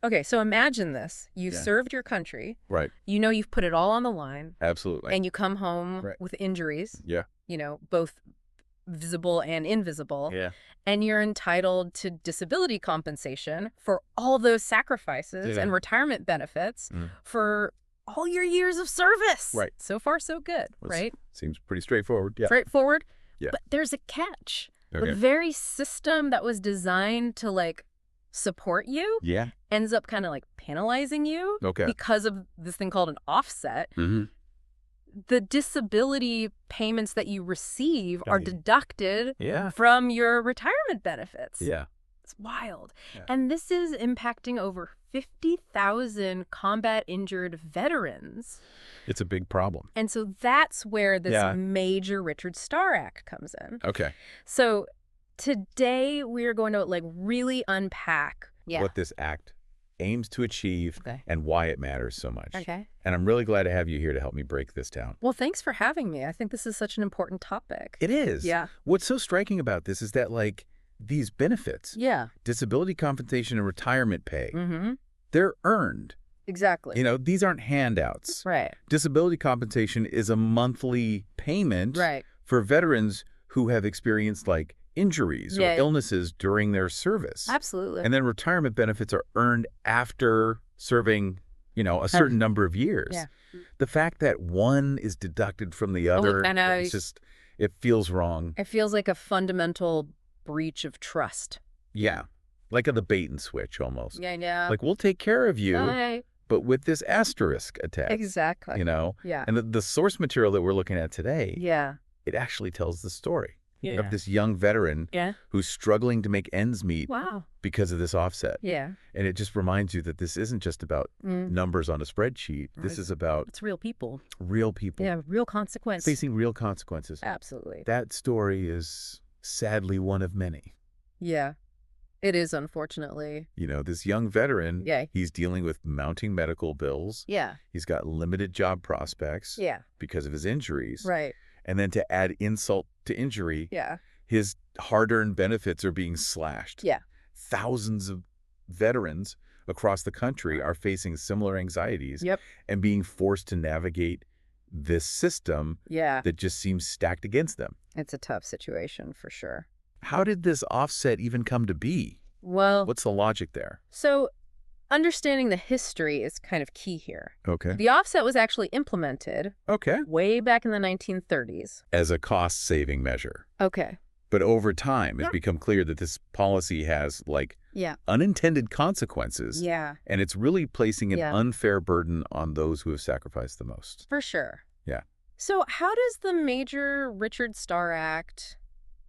Okay, so imagine this. You've Yeah. served your country. Right. You know you've put it all on the line. Absolutely. And you come home Right. with injuries, Yeah. both visible and invisible. Yeah. And you're entitled to disability compensation for all those sacrifices Yeah. and retirement benefits Mm. for all your years of service. Right. So far, so good, right? Seems pretty straightforward. Yeah. Straightforward. Yeah. But there's a catch. Okay. The very system that was designed to, support you Yeah. ends up kind of, penalizing you Okay. because of this thing called an offset. Mm-hmm. The disability payments that you receive are you. deducted Yeah. from your retirement benefits. Yeah. It's wild. Yeah. And this is impacting over 50,000 combat injured veterans. It's a big problem. And so that's where this Yeah. major Richard Starr Act comes in. Okay. So today we're going to really unpack What this act aims to achieve Okay. and why it matters so much. Okay. And I'm really glad to have you here to help me break this down. Well, thanks for having me. I think this is such an important topic. It is. Yeah. What's so striking about this is that, these benefits, Yeah. disability compensation and retirement pay, Mm-hmm. they're earned. Exactly. These aren't handouts. Right. Disability compensation is a monthly payment Right. for veterans who have experienced, injuries or Yeah. illnesses during their service. Absolutely. And then retirement benefits are earned after serving, a certain number of years. Yeah. The fact that one is deducted from the other, and it feels wrong. it feels like a fundamental breach of trust. Yeah. Like the bait and switch almost. Yeah. We'll take care of you, Right. but with this asterisk attached. Exactly. Yeah. And And the source material that we're looking at today, yeah. it actually tells the story Yeah. of this young veteran Yeah. who's struggling to make ends meet Wow. because of this offset. Yeah. And it just reminds you that this isn't just about numbers on a spreadsheet. This Right. is about It's real people. real people Yeah. Real consequence. facing real consequences. Absolutely. That story is sadly one of many. Yeah. It is, unfortunately. This young veteran, Yeah. he's dealing with mounting medical bills. Yeah. He's got limited job prospects Yeah. because of his injuries. Right. And then to add insult to injury, Yeah. his hard-earned benefits are being slashed. Yeah. Thousands of veterans across the country are facing similar anxieties Yep. and being forced to navigate this system Yeah. that just seems stacked against them. It's a tough situation for sure. How did this offset even come to be? Well, What's the logic there? so understanding the history is kind of key here. Okay. The offset was actually implemented Okay. way back in the 1930s. As a cost-saving measure. Okay. But over time, Yeah. it's become clear that this policy has, Yeah. unintended consequences. Yeah. And it's really placing an Yeah. unfair burden on those who have sacrificed the most. For sure. Yeah. So how does the Major Richard Starr Act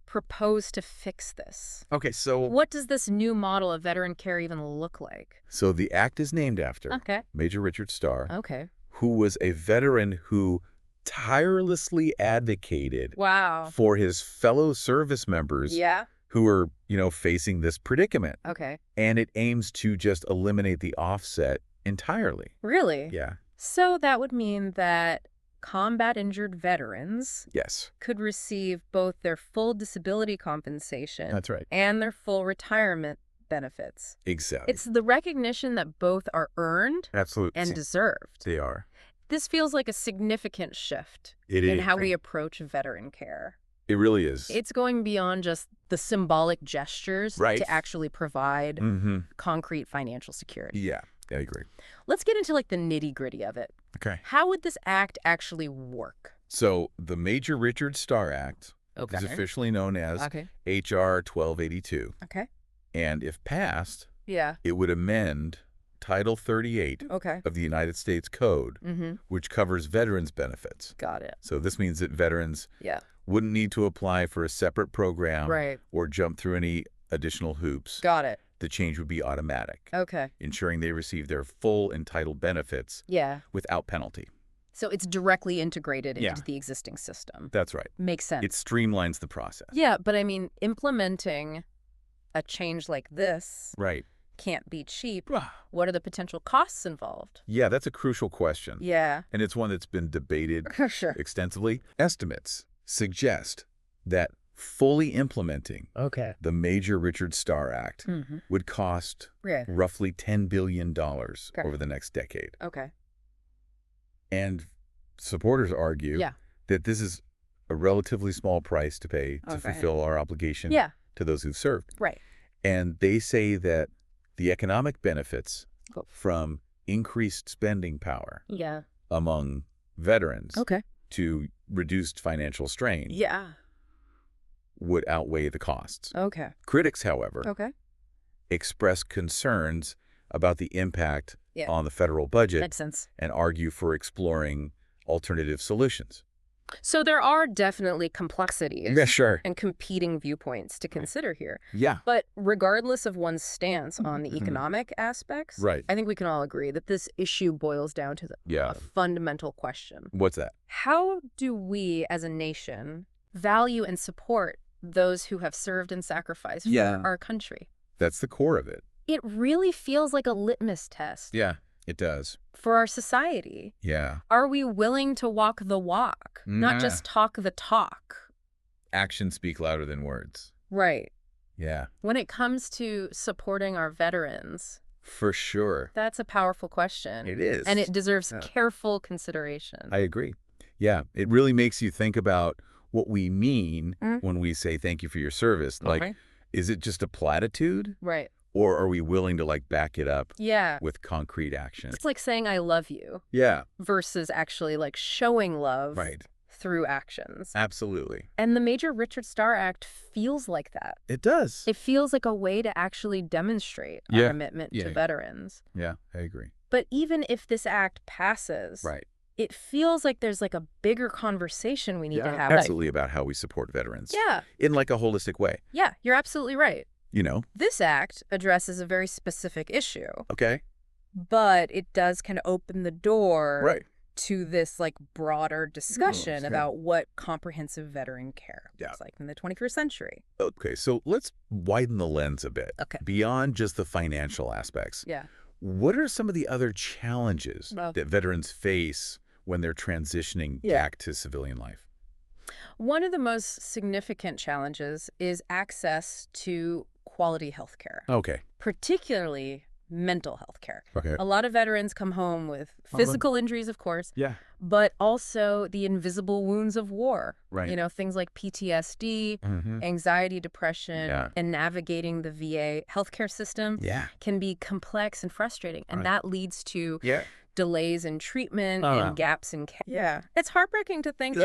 propose to fix this? Okay, so What does this new model of veteran care even look like? the act is named after Okay. Major Richard Starr, Okay. who was a veteran who tirelessly advocated Wow. for his fellow service members Yeah. who were, facing this predicament. Okay. And it aims to just eliminate the offset entirely. Really? Yeah. So that would mean that combat injured veterans Yes. could receive both their full disability compensation That's right. and their full retirement benefits. Exactly. It's the recognition that both are earned Absolutely. and deserved. They are. This feels like a significant shift It in is. how we approach veteran care. It really is. It's going beyond just the symbolic gestures Right. to actually provide Mm-hmm. concrete financial security. Yeah, I agree. Let's get into the nitty-gritty of it. Okay. How would this act actually work? So the Major Richard Starr Act Okay. is officially known as Okay. H.R. 1282. Okay. And if passed, Yeah. it would amend Title 38 Okay. of the United States Code, Mm-hmm. which covers veterans' benefits. Got it. So this means that veterans Yeah. wouldn't need to apply for a separate program Right. or jump through any additional hoops. Got it. The change would be automatic, Okay. ensuring they receive their full entitled benefits Yeah. without penalty. So it's directly integrated Yeah. into the existing system. That's right. Makes sense. It streamlines the process. Yeah, but I mean, implementing a change like this Right. can't be cheap. What are the potential costs involved? Yeah, that's a crucial question. Yeah. And it's one that's been debated Sure. extensively. Estimates suggest that fully implementing Okay. the Major Richard Starr Act Mm-hmm. would cost Yeah. roughly $10 billion Okay. over the next decade. Okay. And supporters argue Yeah. that this is a relatively small price to pay to Okay. fulfill our obligation Yeah. to those who've served. Right. And they say that the economic benefits Cool. from increased spending power Yeah. among veterans Okay. to reduced financial strain Yeah. would outweigh the costs. Okay. Critics, however, Okay. express concerns about the impact Yeah. on the federal budget Makes sense. and argue for exploring alternative solutions. So there are definitely complexities sure. and competing viewpoints to consider here. Yeah. But regardless of one's stance on the Mhm. economic aspects, Right. I think we can all agree that this issue boils down to Yeah. a fundamental question. What's that? How do we as a nation value and support those who have served and sacrificed Yeah. for our country? That's the core of it. It really feels like a litmus test Yeah, it does. for our society. Yeah. Are we willing to walk the walk, not just talk the talk? Actions speak louder than words. Right. Yeah. When it comes to supporting our veterans, For sure. that's a powerful question. It is. And it deserves Yeah. careful consideration. I agree. Yeah. It really makes you think about what we mean Mhm. when we say thank you for your service. Like, Okay. is it just a platitude Right. or are we willing to like back it up Yeah. with concrete action? It's like saying I love you Yeah. versus actually like showing love Right. through actions. Absolutely. And the Major Richard Starr Act feels like that. It does. It feels like a way to actually demonstrate Yeah. our commitment Yeah. to veterans. Yeah, I agree. But even if this act passes, Right. it feels like there's like a bigger conversation we need to have. Absolutely about how we support veterans. Yeah. In like a holistic way, Yeah, you're absolutely right. you know? This act addresses a very specific issue, Okay. but it does kind of open the door Right. to this like broader discussion okay. about what comprehensive veteran care Yeah. looks like in the 21st century. Okay, so let's widen the lens a bit. Okay. Beyond just the financial aspects. Yeah. What are some of the other challenges Well- that veterans face when they're transitioning Yeah. back to civilian life? One of the most significant challenges is access to quality health care, Okay. particularly mental health care. Okay. A lot of veterans come home with physical injuries, of course, Yeah. but also the invisible wounds of war. Right. You know, things like PTSD, Mm-hmm. anxiety, depression, Yeah. and navigating the VA healthcare system Yeah. can be complex and frustrating. And Right. that leads to Yeah. delays in treatment Oh, and wow. gaps in care. Yeah. It's heartbreaking to think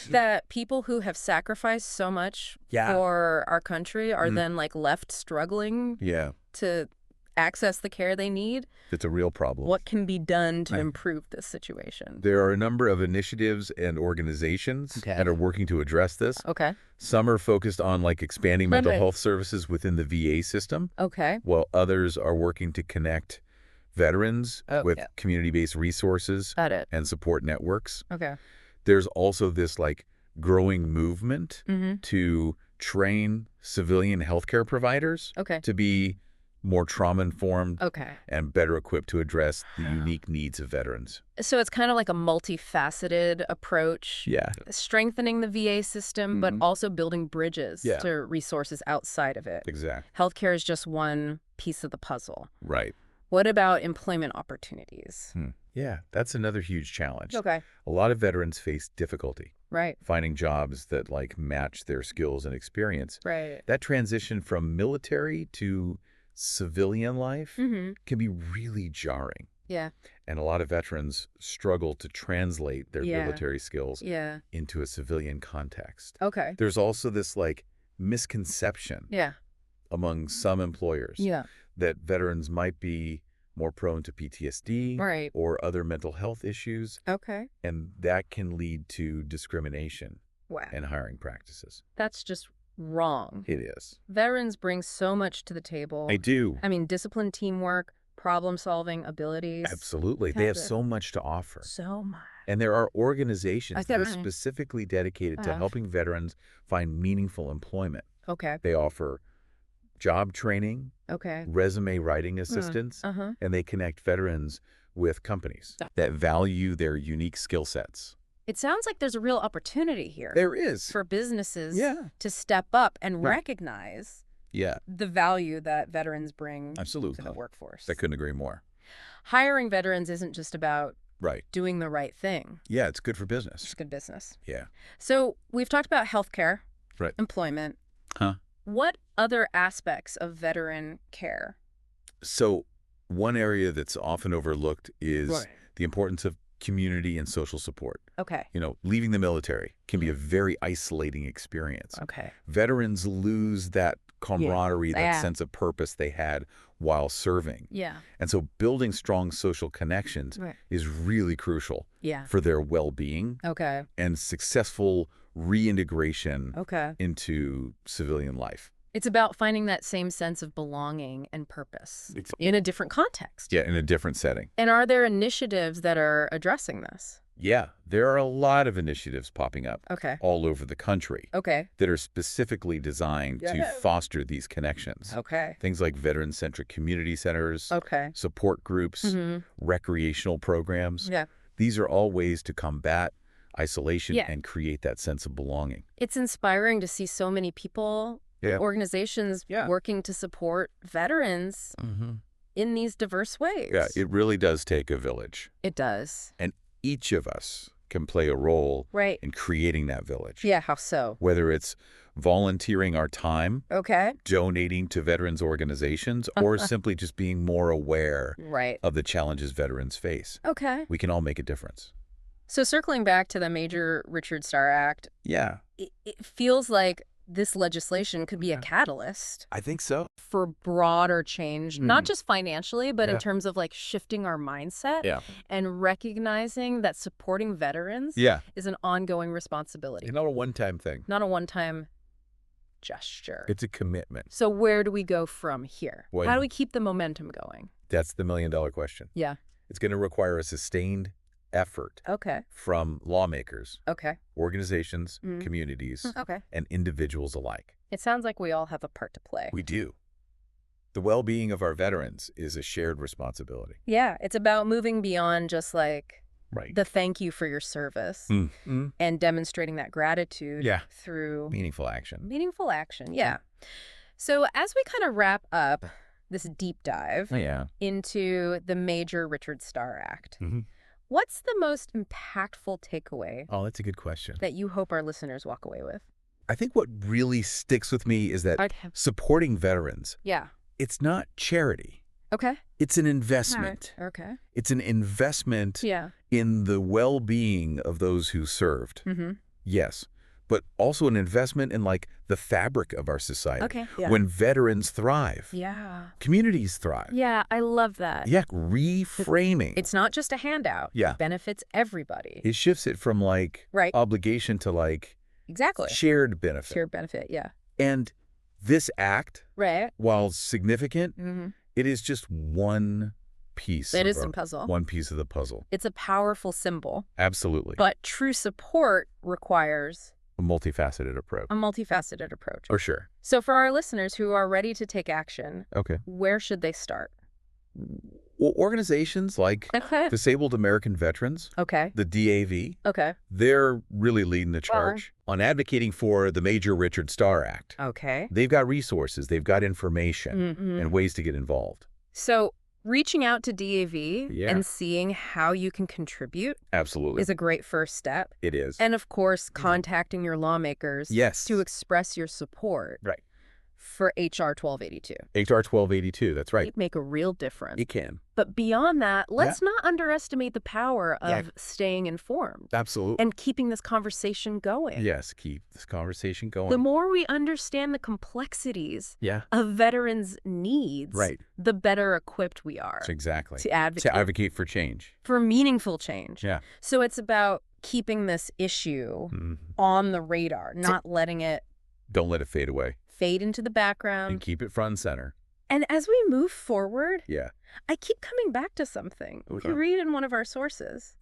that people who have sacrificed so much Yeah. for our country are Mm. then like left struggling Yeah. to access the care they need. It's a real problem. What can be done to Right. improve this situation? There are a number of initiatives and organizations Okay. that are working to address this. Okay. Some are focused on like expanding mental Right. health services within the VA system, Okay. while others are working to connect veterans Oh, with yeah. community-based resources Got it. and support networks. Okay. There's also this like growing movement Mm-hmm. to train civilian healthcare providers Okay. to be more trauma-informed Okay. and better equipped to address the unique needs of veterans. So it's kind of like a multifaceted approach. Yeah. Strengthening the VA system, but Mhm. also building bridges Yeah. to resources outside of it. Exactly. Healthcare is just one piece of the puzzle. Right. What about employment opportunities? Yeah, that's another huge challenge. Okay. A lot of veterans face difficulty Right. finding jobs that like match their skills and experience. Right. That transition from military to civilian life Mm-hmm. can be really jarring. Yeah. And a lot of veterans struggle to translate their Yeah. military skills Yeah. into a civilian context. Okay. There's also this like misconception Yeah. among some employers Yeah. that veterans might be more prone to PTSD Right. or other mental health issues, Okay. and that can lead to discrimination Wow. in hiring practices. That's just wrong. It is. Veterans bring so much to the table. I do. I mean, disciplined teamwork, problem-solving abilities. Absolutely. They have That's it. so much to offer. So much. And there are organizations that are Okay. specifically dedicated to Uh-huh. helping veterans find meaningful employment. Okay. They offer job training, Okay. resume writing assistance, Uh-huh. and they connect veterans with companies that value their unique skill sets. It sounds like there's a real opportunity here There is. for businesses Yeah. to step up and Right. recognize Yeah, the value that veterans bring to absolutely. the workforce. I couldn't agree more. Hiring veterans isn't just about Right. doing the right thing. Yeah, it's good for business. It's good business. Yeah. So we've talked about healthcare, Right. employment. Huh. What other aspects of veteran care? So one area that's often overlooked is Right. the importance of community and social support. Okay. Leaving the military can be a very isolating experience. Okay. Veterans lose that camaraderie, that Yeah. sense of purpose they had while serving. Yeah. And so building strong social connections Right. is really crucial Yeah. for their well-being Okay. and successful reintegration Okay. into civilian life. It's about finding that same sense of belonging and purpose in a different context. Yeah, in a different setting. And are there initiatives that are addressing this? Yeah, there are a lot of initiatives popping up Okay. all over the country Okay. that are specifically designed to Yeah. foster these connections. Okay. Things like veteran-centric community centers, Okay. support groups, Mm-hmm. recreational programs. Yeah. These are all ways to combat isolation Yeah. and create that sense of belonging. It's inspiring to see so many people, Yeah. organizations Yeah. working to support veterans in these diverse ways. Yeah, it really does take a village. It does. And each of us can play a role Right. in creating that village. Yeah, how so? Whether it's volunteering our time, Okay. donating to veterans organizations, or simply just being more aware Right. of the challenges veterans face. Okay. We can all make a difference. So circling back to the Major Richard Starr Act, Yeah, it feels like this legislation could be a catalyst I think so. for broader change, not just financially, but in Yeah. terms of like shifting our mindset Yeah. and recognizing that supporting veterans Yeah. is an ongoing responsibility, It's not a one-time thing. not a one-time gesture. It's a commitment. So where do we go from here? Well, How do we keep the momentum going? That's the million-dollar question. Yeah. It's going to require a sustained effort Okay. from lawmakers, Okay. organizations, Mhm. communities, Okay. and individuals alike. It sounds like we all have a part to play. We do. The well-being of our veterans is a shared responsibility. Yeah. It's about moving beyond just like Right. the thank you for your service and demonstrating that gratitude Yeah. through Meaningful action. meaningful action. Yeah. So as we kind of wrap up this deep dive Yeah. into the Major Richard Starr Act, Mhm. what's the most impactful takeaway Oh, that's a good question. that you hope our listeners walk away with? I think what really sticks with me is that Okay. supporting veterans, Yeah. it's not charity. Okay. It's an investment. Okay. It's an investment Yeah. in the well-being of those who served. Mm-hmm. Yes, but also an investment in like the fabric of our society. Okay. Yeah. When veterans thrive, Yeah. communities thrive. Yeah. I love that. Yeah, reframing. It's not just a handout. Yeah. It benefits everybody. It shifts it from like Right. obligation to like Exactly. shared benefit. Shared benefit. Yeah. And this act, Right. while significant, Mm-hmm. it is just one piece. It of is our- some puzzle. One piece of the puzzle. It's a powerful symbol, Absolutely. but true support requires A multifaceted approach. a multifaceted approach. For sure. So for our listeners who are ready to take action, Okay. where should they start? Well, organizations like Okay. Disabled American Veterans, Okay. the DAV, Okay. they're really leading the charge on advocating for the Major Richard Starr Act. Okay. They've got resources, they've got information Mhm. and ways to get involved. So reaching out to DAV Yeah. and seeing how you can contribute Absolutely. is a great first step. It is. And of course, contacting your lawmakers Yes. to express your support Right. for HR 1282. HR 1282, that's right. It'd make a real difference. It can. But beyond that, let's not underestimate the power of Yeah. staying informed Absolutely. and keeping this conversation going. Yes, keep this conversation going. The more we understand the complexities Yeah. of veterans' needs, Right. the better equipped we are Exactly. to advocate for change. for meaningful change. Yeah. So it's about keeping this issue Mhm. on the radar, not letting it Don't let it fade away. fade into the And background. keep it front and center. And as we move forward, Yeah. I keep coming back to something. We Okay. can read in one of our sources.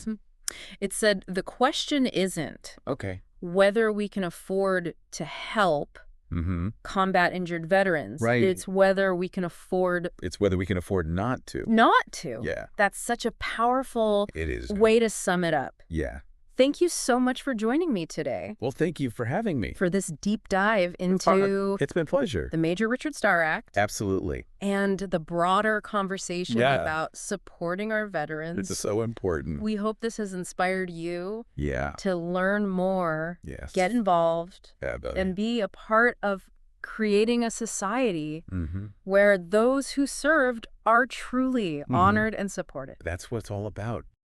It said, the question isn't Okay. whether we can afford to help Mm-hmm. combat injured veterans. Right. It's whether we can afford It's whether we can afford not to. not to. Yeah. That's such a powerful It is. way to sum it up. Yeah. Thank you so much for joining me today Well, thank you for having me. for this deep dive into It's been a pleasure. the Major Richard Starr Act Absolutely. and the broader conversation Yeah. about supporting our veterans. It's so important. We hope this has inspired you Yeah. to learn more, Yes. get involved, Yeah, buddy. and be a part of creating a society Mm-hmm. where those who served are truly honored and supported. That's what it's all about.